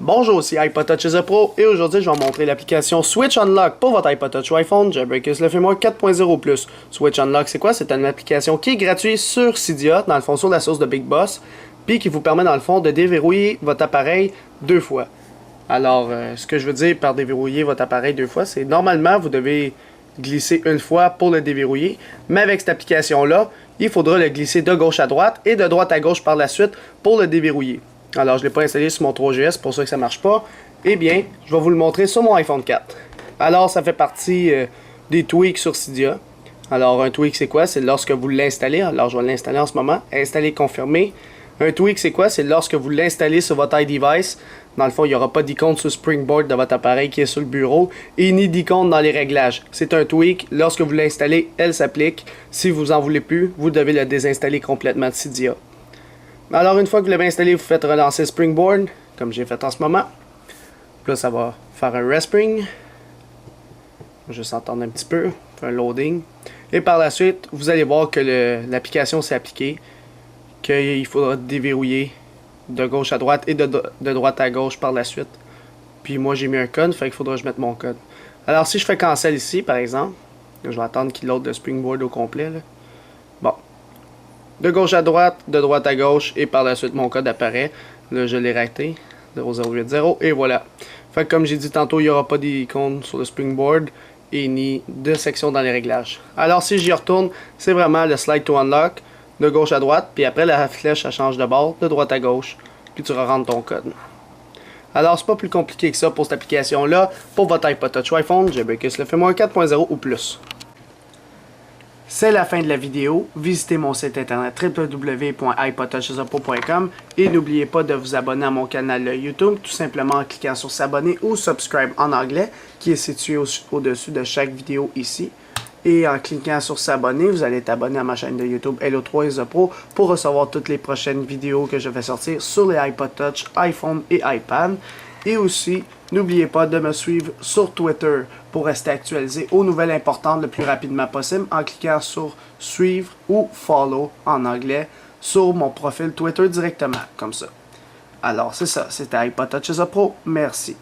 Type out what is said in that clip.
Bonjour, c'est iPod Touch is a Pro et aujourd'hui je vais vous montrer l'application Switch Unlock pour votre iPod Touch ou iPhone Jailbreakers le framework 4.0+. Switch Unlock c'est quoi? C'est une application qui est gratuite sur Cydia, dans le fond sur la source de Big Boss, puis qui vous permet dans le fond de déverrouiller votre appareil 2 fois. Alors, ce que je veux dire par déverrouiller votre appareil 2 fois, c'est normalement vous devez glisser une fois pour le déverrouiller, mais avec cette application-là, il faudra le glisser de gauche à droite et de droite à gauche par la suite pour le déverrouiller. Alors, je ne l'ai pas installé sur mon 3GS, c'est pour ça que ça ne marche pas. Eh bien, je vais vous le montrer sur mon iPhone 4. Alors, ça fait partie des tweaks sur Cydia. Alors, un tweak, c'est quoi? C'est lorsque vous l'installez. Alors, je vais l'installer en ce moment. Installer, confirmer. Un tweak, c'est quoi? C'est lorsque vous l'installez sur votre iDevice. Dans le fond, il n'y aura pas d'icône sur Springboard de votre appareil qui est sur le bureau et ni d'icône dans les réglages. C'est un tweak. Lorsque vous l'installez, elle s'applique. Si vous n'en voulez plus, vous devez le désinstaller complètement de Cydia. Alors, une fois que vous l'avez installé, vous faites relancer Springboard, comme j'ai fait en ce moment. Là, ça va faire un respring. Je vais juste entendre un petit peu, faire un loading. Et par la suite, vous allez voir que l'application s'est appliquée, qu'il faudra déverrouiller de gauche à droite et de droite à gauche par la suite. Puis moi, j'ai mis un code, fait qu'il faudra que je mette mon code. Alors, si je fais cancel ici, par exemple, je vais attendre qu'il load le Springboard au complet. Là. Bon. De gauche à droite, de droite à gauche, et par la suite, mon code apparaît. Là, je l'ai raté. 0080, et voilà. Fait que comme j'ai dit tantôt, il n'y aura pas d'icône sur le Springboard, et ni de section dans les réglages. Alors, si j'y retourne, c'est vraiment le slide to unlock, de gauche à droite, puis après, la flèche, ça change de bord, de droite à gauche, puis tu rentres ton code. Alors, c'est pas plus compliqué que ça pour cette application-là, pour votre iPod Touch ou iPhone, Jailbreakers le framework 4.0 ou plus. C'est la fin de la vidéo. Visitez mon site internet www.ipodtouchisapro.com et n'oubliez pas de vous abonner à mon canal YouTube tout simplement en cliquant sur s'abonner ou subscribe en anglais qui est situé au-dessus de chaque vidéo ici. Et en cliquant sur s'abonner, vous allez être abonné à ma chaîne de YouTube Hello3 is a Pro pour recevoir toutes les prochaines vidéos que je vais sortir sur les iPod Touch, iPhone et iPad. Et aussi, n'oubliez pas de me suivre sur Twitter pour rester actualisé aux nouvelles importantes le plus rapidement possible en cliquant sur suivre ou follow en anglais sur mon profil Twitter directement, comme ça. Alors c'est ça, c'était iPod Touch is a Pro. Merci.